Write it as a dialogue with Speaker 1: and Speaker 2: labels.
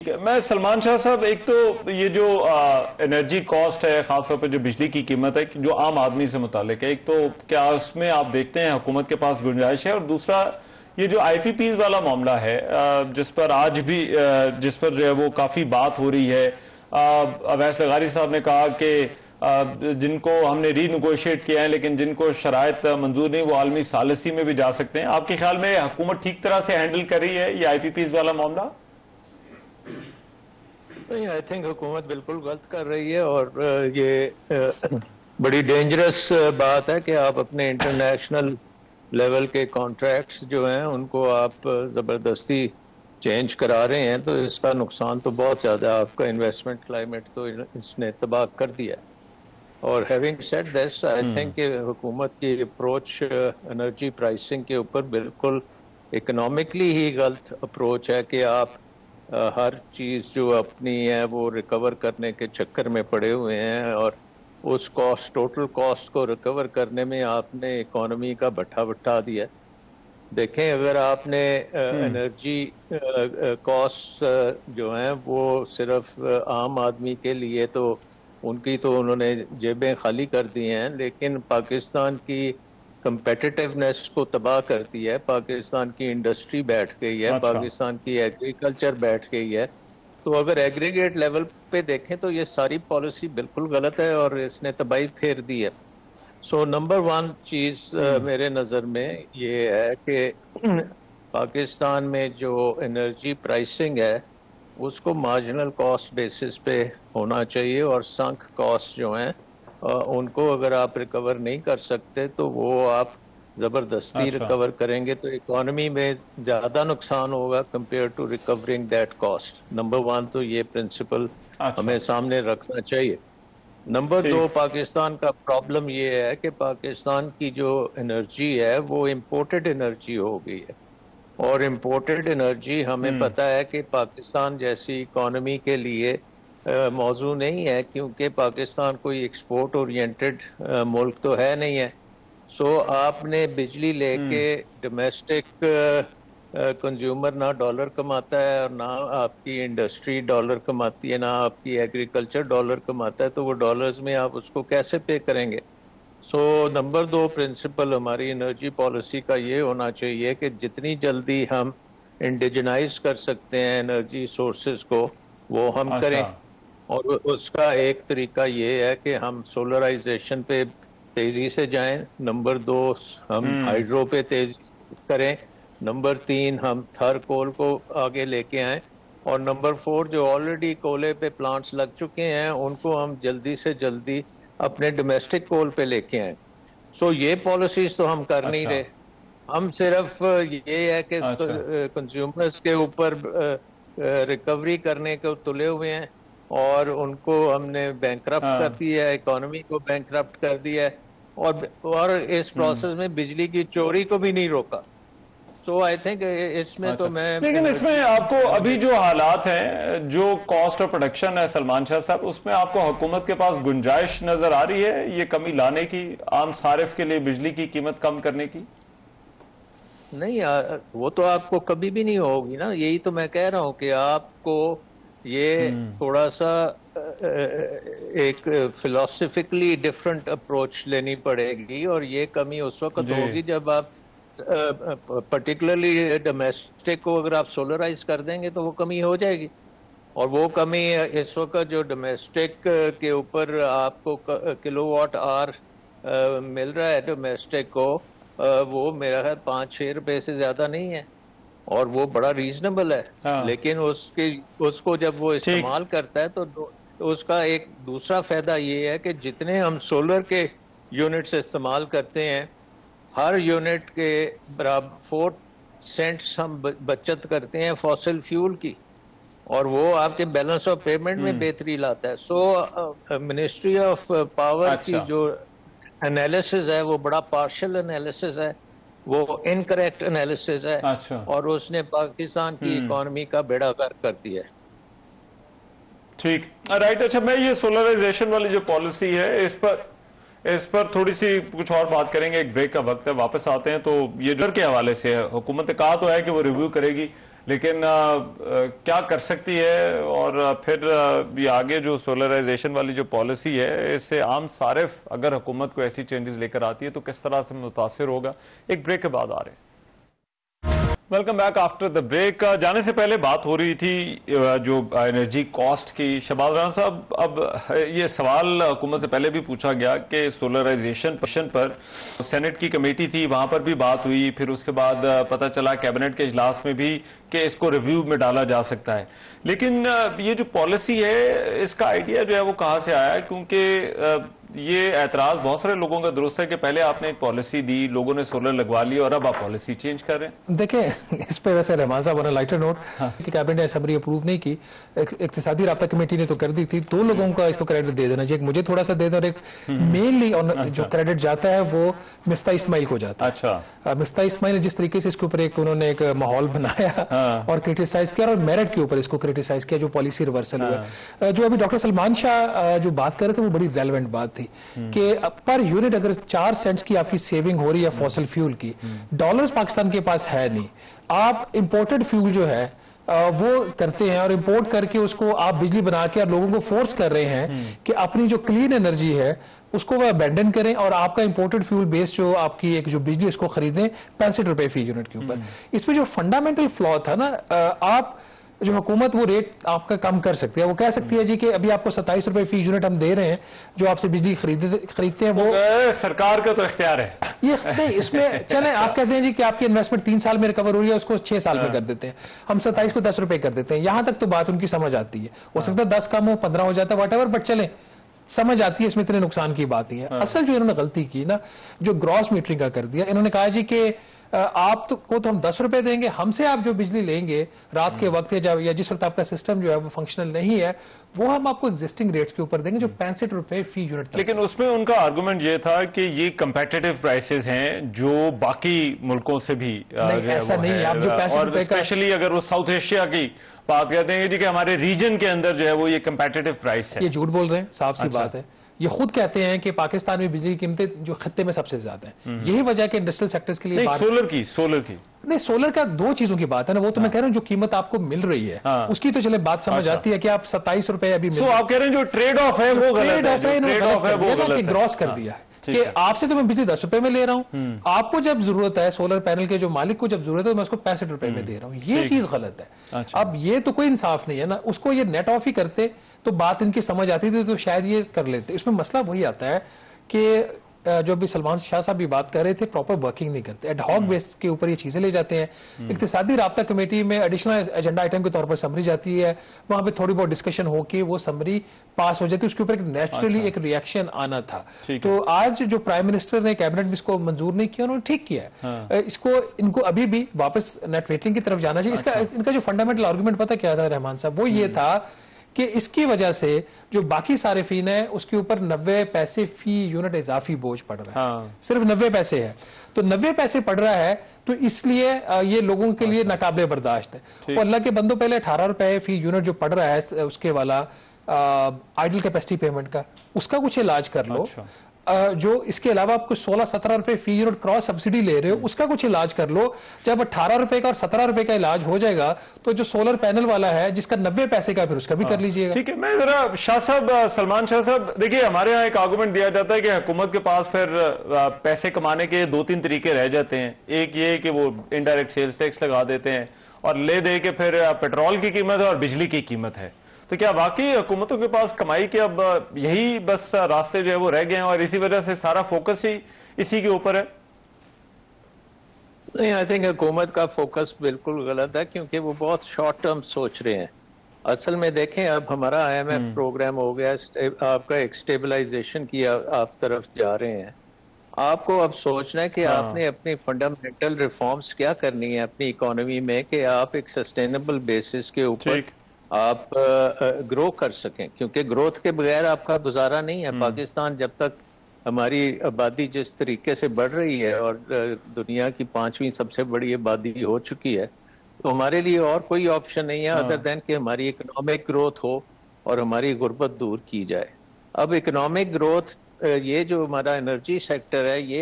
Speaker 1: मैं सलमान शाह साहब, एक तो ये जो एनर्जी कॉस्ट है, खासतौर पर जो बिजली की कीमत है जो आम आदमी से मुतालिक है, एक तो क्या उसमें आप देखते हैं हुकूमत के पास गुंजाइश है, और दूसरा ये जो आईपीपीज वाला मामला है जिस पर आज भी जिस पर जो है वो काफी बात हो रही है। अवैस लगारी साहब ने कहा कि जिनको हमने रीनिगोशिएट किया है लेकिन जिनको शराइत मंजूर नहीं वो आलमी सालिसी में भी जा सकते हैं। आपके ख्याल में हुकूमत ठीक तरह से हैंडल कर रही है ये आईपीपीज वाला मामला?
Speaker 2: नहीं, आई थिंक हुकूमत बिल्कुल गलत कर रही है, और ये बड़ी डेंजरस बात है कि आप अपने इंटरनेशनल लेवल के कॉन्ट्रैक्ट्स जो हैं उनको आप ज़बरदस्ती चेंज करा रहे हैं, तो इसका नुकसान तो बहुत ज़्यादा है। आपका इन्वेस्टमेंट क्लाइमेट तो इसने तबाह कर दिया है। और having said this, I think कि हुकूमत की अप्रोच एनर्जी प्राइसिंग के ऊपर बिल्कुल इकोनॉमिकली ही गलत अप्रोच है कि आप हर चीज़ जो अपनी है वो रिकवर करने के चक्कर में पड़े हुए हैं, और उस कॉस्ट, टोटल कॉस्ट को रिकवर करने में आपने इकोनॉमी का भट्ठा बिठा दिया। देखें, अगर आपने एनर्जी कॉस्ट जो हैं वो सिर्फ आम आदमी के लिए, तो उनकी तो उन्होंने जेबें खाली कर दी हैं, लेकिन पाकिस्तान की कंपेटिटिवनेस को तबाह करती है। पाकिस्तान की इंडस्ट्री बैठ गई है, पाकिस्तान की एग्रीकल्चर बैठ गई है। तो अगर एग्रीगेट लेवल पे देखें तो ये सारी पॉलिसी बिल्कुल गलत है और इसने तबाही फेर दी है। सो नंबर वन चीज़ मेरे नज़र में ये है कि पाकिस्तान में जो एनर्जी प्राइसिंग है उसको मार्जिनल कॉस्ट बेसिस पे होना चाहिए, और संक कॉस्ट जो हैं उनको अगर आप रिकवर नहीं कर सकते तो वो आप ज़बरदस्ती रिकवर करेंगे तो इकोनॉमी में ज़्यादा नुकसान होगा compare to recovering that cost. Number one तो ये प्रिंसिपल हमें सामने रखना चाहिए। नंबर दो, पाकिस्तान का प्रॉब्लम ये है कि पाकिस्तान की जो एनर्जी है वो इम्पोर्टेड एनर्जी हो गई है, और इम्पोर्टेड एनर्जी हमें पता है कि पाकिस्तान जैसी इकोनॉमी के लिए मौजू नहीं है, क्योंकि पाकिस्तान कोई एक्सपोर्ट ओरिएंटेड मुल्क तो है नहीं है। सो आपने बिजली लेके डोमेस्टिक कंज्यूमर ना डॉलर कमाता है और ना आपकी इंडस्ट्री डॉलर कमाती है, ना आपकी एग्रीकल्चर डॉलर कमाता है, तो वो डॉलर्स में आप उसको कैसे पे करेंगे? सो नंबर दो प्रिंसिपल हमारी एनर्जी पॉलिसी का ये होना चाहिए कि जितनी जल्दी हम इंडिजनाइज कर सकते हैं एनर्जी सोर्सेज को वो हम करें, और उसका एक तरीका ये है कि हम सोलराइजेशन पे तेजी से जाएं। नंबर दो, हम हाइड्रो पे तेजी करें। नंबर तीन, हम थर कोल को आगे लेके आएं, और नंबर फोर, जो ऑलरेडी कोयले पे प्लांट्स लग चुके हैं उनको हम जल्दी से जल्दी अपने डोमेस्टिक कोल पे लेके आएं। सो ये पॉलिसीज तो हम कर नहीं रहे। हम सिर्फ ये है कि कंज्यूमर्स के ऊपर रिकवरी करने को तुले हुए हैं, और उनको हमने बैंकरप्ट कर दिया है, इकोनॉमी को बैंकरप्ट कर दिया है, और इस प्रोसेस में बिजली की चोरी को भी नहीं रोका। सो आई थिंक इसमें तो मैं,
Speaker 1: लेकिन इसमें आपको अभी जो हालात हैं, जो कॉस्ट ऑफ प्रोडक्शन है सलमान शाह साहब, उसमें आपको हुकूमत के पास गुंजाइश नजर आ रही है ये कमी लाने की, आम सारिफ के लिए बिजली की कीमत कम करने की?
Speaker 2: नहीं, वो तो आपको कभी भी नहीं होगी ना। यही तो मैं कह रहा हूँ कि आपको ये थोड़ा सा एक फिलोसफिकली डिफरेंट अप्रोच लेनी पड़ेगी, और ये कमी उस वक्त होगी जब आप पर्टिकुलरली डोमेस्टिक को अगर आप सोलराइज कर देंगे तो वो कमी हो जाएगी। और वो कमी इस वक्त जो डोमेस्टिक के ऊपर आपको किलोवाट आवर मिल रहा है डोमेस्टिक को, वो मेरा ख्याल 5-6 रुपए से ज्यादा नहीं है, और वो बड़ा रीजनेबल है। लेकिन उसको जब वो इस्तेमाल करता है तो उसका एक दूसरा फायदा ये है कि जितने हम सोलर के यूनिट्स इस्तेमाल करते हैं, हर यूनिट के बराबर 4 सेंट्स हम बचत करते हैं फॉसिल फ्यूल की, और वो आपके बैलेंस ऑफ पेमेंट में बेहतरी लाता है। सो मिनिस्ट्री ऑफ पावर की जो एनालिसिस है वो बड़ा पार्शियल एनालिसिस है, वो इनकरेक्ट एनालिसिस है, और उसने पाकिस्तान की इकोनॉमी का बेड़ा गर्क कर दिया है।
Speaker 1: ठीक, राइट। अच्छा, मैं ये सोलराइजेशन वाली जो पॉलिसी है इस पर थोड़ी सी कुछ और बात करेंगे, एक ब्रेक का वक्त है, वापस आते हैं। तो ये डर के हवाले से है, हुकूमत ने कहा तो है कि वो रिव्यू करेगी, लेकिन क्या कर सकती है, और फिर ये आगे जो सोलराइजेशन वाली जो पॉलिसी है, इससे आम सारिफ अगर हुकूमत को ऐसी चेंजेस लेकर आती है तो किस तरह से मुतासिर होगा। एक ब्रेक के बाद आ रहे हैं। Welcome back after the break. जाने से पहले बात हो रही थी जो एनर्जी कॉस्ट की। शहबाज राना साहब, अब ये सवाल हुकूमत से पहले भी पूछा गया कि सोलराइजेशन पर सेनेट की कमेटी थी, वहां पर भी बात हुई, फिर उसके बाद पता चला कैबिनेट के इजलास में भी कि इसको रिव्यू में डाला जा सकता है। लेकिन ये जो पॉलिसी है, इसका आइडिया जो है वो कहां से आया? क्योंकि ये एतराज बहुत सारे लोगों का दुरुस्त है कि पहले आपने एक पॉलिसी दी, लोगों ने सोलर लगवा ली और अब आप पॉलिसी चेंज कर रहे हैं।
Speaker 3: देखें, इस पे वैसे रहमान साहब ने लाइटर नोट कि कैबिनेट ने असम्बली अप्रूव नहीं की, इक्तिसादी राब्ता कमेटी ने तो कर दी थी। दो लोगों का इसको क्रेडिट दे देना चाहिए, मुझे थोड़ा सा दे दो, और एक मेनली जो क्रेडिट जाता है वो मिफ्ता इस्माइल को जाता है।
Speaker 1: अच्छा,
Speaker 3: मिफ्ता इस्माइल ने जिस तरीके से इसके ऊपर उन्होंने एक माहौल बनाया और क्रिटिसाइज किया, और मेरिट के ऊपर इसको क्रिटिसाइज किया, जो पॉलिसी रिवर्सल हुआ। जो अभी डॉक्टर सलमान शाह जो बात कर रहे थे वो बड़ी रेलेवेंट बात थी कि पर यूनिट अगर 4 सेंट्स की आपकी सेविंग हो रही है फॉसिल फ्यूल की, डॉलर्स पाकिस्तान के पास है नहीं, आप इंपोर्टेड फ्यूल जो है वो करते हैं और इंपोर्ट करके उसको आप बिजली बना के लोगों को फोर्स कर रहे हैं कि अपनी जो क्लीन एनर्जी है उसको वह अबेंडन करें और आपका इंपोर्टेड फ्यूल बेस्ड जो आपकी एक जो बिजली उसको खरीदें 65 रुपए फी यूनिट के ऊपर। इसमें जो फंडामेंटल फ्लॉ था ना, आप जो हुकूमत वो रेट आपका कम कर सकती है, वो कह सकती है जी कि अभी आपको 27 रुपए फी यूनिट हम दे रहे हैं, जो आपसे बिजली खरीदते हैं वो
Speaker 1: सरकार का तो इख्तियार है
Speaker 3: ये नहीं, इसमें चले आप कहते हैं जी कि आपकी इन्वेस्टमेंट 3 साल में रिकवर हो रही है, उसको 6 साल में कर देते हैं, हम 27 को 10 रुपए कर देते हैं। यहां तक तो बात उनकी समझ आती है, हो सकता है 10 कम हो, 15 हो जाता है, व्हाटएवर, बट चले समझ आती है, इसमें इतने नुकसान की बात नहीं है। असल जो इन्होंने गलती की ना, जो ग्रॉस मीटरिंग का कर दिया, इन्होंने कहा जी कि आप को हम 10 रुपए देंगे, हमसे आप जो बिजली लेंगे रात के वक्त या जिस वक्त आपका सिस्टम जो है वो फंक्शनल नहीं है, वो हम आपको एग्जिस्टिंग रेट्स के ऊपर देंगे जो 65 रुपए फी यूनिट।
Speaker 1: लेकिन उसमें उनका आर्गुमेंट ये था कि ये कंपेटिटिव प्राइसेस हैं जो बाकी मुल्कों से भी
Speaker 3: ऐसा नहीं है। आप जो 65 रुपए का,
Speaker 1: स्पेशली अगर वो साउथ एशिया की बात करते हैं जी कि हमारे रीजन के अंदर जो है वो ये कंपेटिटिव प्राइस है,
Speaker 3: ये झूठ बोल रहे हैं, साफ सी बात है। ये खुद कहते हैं कि पाकिस्तान में बिजली की कीमतें जो खत्ते में सबसे ज्यादा हैं। यही वजह के इंडस्ट्रियल सेक्टर्स के लिए
Speaker 1: नहीं, सोलर की
Speaker 3: नहीं, सोलर का 2 चीजों की बात है ना, वो तो मैं कह रहा हूं जो कीमत आपको मिल रही है उसकी तो चले बात समझ आती है कि आप 27 रुपए अभी
Speaker 1: आप कह रहे हैं जो ट्रेड ऑफ है वो गलत है,
Speaker 3: ग्रॉस कर दिया है कि आपसे तो मैं बिजली 10 रुपए में ले रहा हूं, आपको जब जरूरत है, सोलर पैनल के जो मालिक को जब जरूरत है तो मैं उसको 65 रुपए में दे रहा हूं, ये चीज गलत है। अब ये तो कोई इंसाफ नहीं है ना, उसको ये नेट ऑफ ही करते तो बात इनकी समझ आती थी, तो शायद ये कर लेते। इसमें मसला वही आता है कि जो अभी सलमान शाह साहब भी बात कर रहे थे, प्रॉपर वर्किंग नहीं करते, एडहॉक बेस के ऊपर ये चीजें ले जाते हैं। इक्तिसादी राब्ता कमेटी में एडिशनल एजेंडा आइटम के तौर पर समरी जाती है, वहां पे थोड़ी बहुत डिस्कशन होके वो समरी पास हो जाती है, उसके ऊपर नेचुरली एक रिएक्शन आना था। तो आज जो प्राइम मिनिस्टर ने कैबिनेट में इसको मंजूर नहीं किया, उन्होंने ठीक किया। इसको इनको अभी भी वापस नेट मीटरिंग की तरफ जाना चाहिए। इसका इनका जो फंडामेंटल आर्गूमेंट पता क्या था रहमान साहब, वो ये था कि इसकी वजह से जो बाकी सारे फीन है उसके ऊपर 90 पैसे फी यूनिट इजाफी बोझ पड़ रहा है। सिर्फ 90 पैसे है, तो 90 पैसे पड़ रहा है, तो इसलिए ये लोगों के लिए नाकाबिले बर्दाश्त है। और अल्लाह के बंदों, पहले 18 रुपए फी यूनिट जो पड़ रहा है उसके वाला आइडल कैपेसिटी पेमेंट का, उसका कुछ इलाज कर लो। जो इसके अलावा आपको 16-17 रुपए फी यूनिट क्रॉस सब्सिडी ले रहे हो, उसका कुछ इलाज कर लो। जब 18 रुपए का और 17 रुपए का इलाज हो जाएगा तो जो सोलर पैनल वाला है जिसका 90 पैसे का, फिर उसका भी कर लीजिएगा।
Speaker 1: ठीक है, मैं जरा शाह साहब, सलमान शाह साहब, देखिए हमारे यहाँ एक आर्गुमेंट दिया जाता है कि हुकूमत के पास फिर पैसे कमाने के 2-3 तरीके रह जाते हैं। एक ये कि वो इनडायरेक्ट सेल्स टैक्स लगा देते हैं और ले दे के फिर पेट्रोल की कीमत है और बिजली की कीमत है। तो क्या वाकई हुकूमतों के पास कमाई के अब यही बस रास्ते जो है वो रह गए हैं और इसी वजह से सारा फोकस ही इसी के ऊपर है?
Speaker 2: नहीं, आई थिंक हुकूमत का फोकस बिल्कुल गलत है, क्योंकि वो बहुत शॉर्ट टर्म सोच रहे हैं। असल में देखें, अब हमारा IMF प्रोग्राम हो गया, आपका एक स्टेबलाइजेशन की आप तरफ जा रहे हैं। आपको अब सोचना है कि आपने अपनी फंडामेंटल रिफॉर्म्स क्या करनी है अपनी इकोनॉमी में, कि आप एक सस्टेनेबल बेसिस के ऊपर आप ग्रो कर सकें, क्योंकि ग्रोथ के बगैर आपका गुजारा नहीं है। पाकिस्तान जब तक हमारी आबादी जिस तरीके से बढ़ रही है और दुनिया की 5वीं सबसे बड़ी आबादी हो चुकी है, तो हमारे लिए और कोई ऑप्शन नहीं है अदर देन कि हमारी इकोनॉमिक ग्रोथ हो और हमारी गुर्बत दूर की जाए। अब इकोनॉमिक ग्रोथ, ये जो हमारा एनर्जी सेक्टर है, ये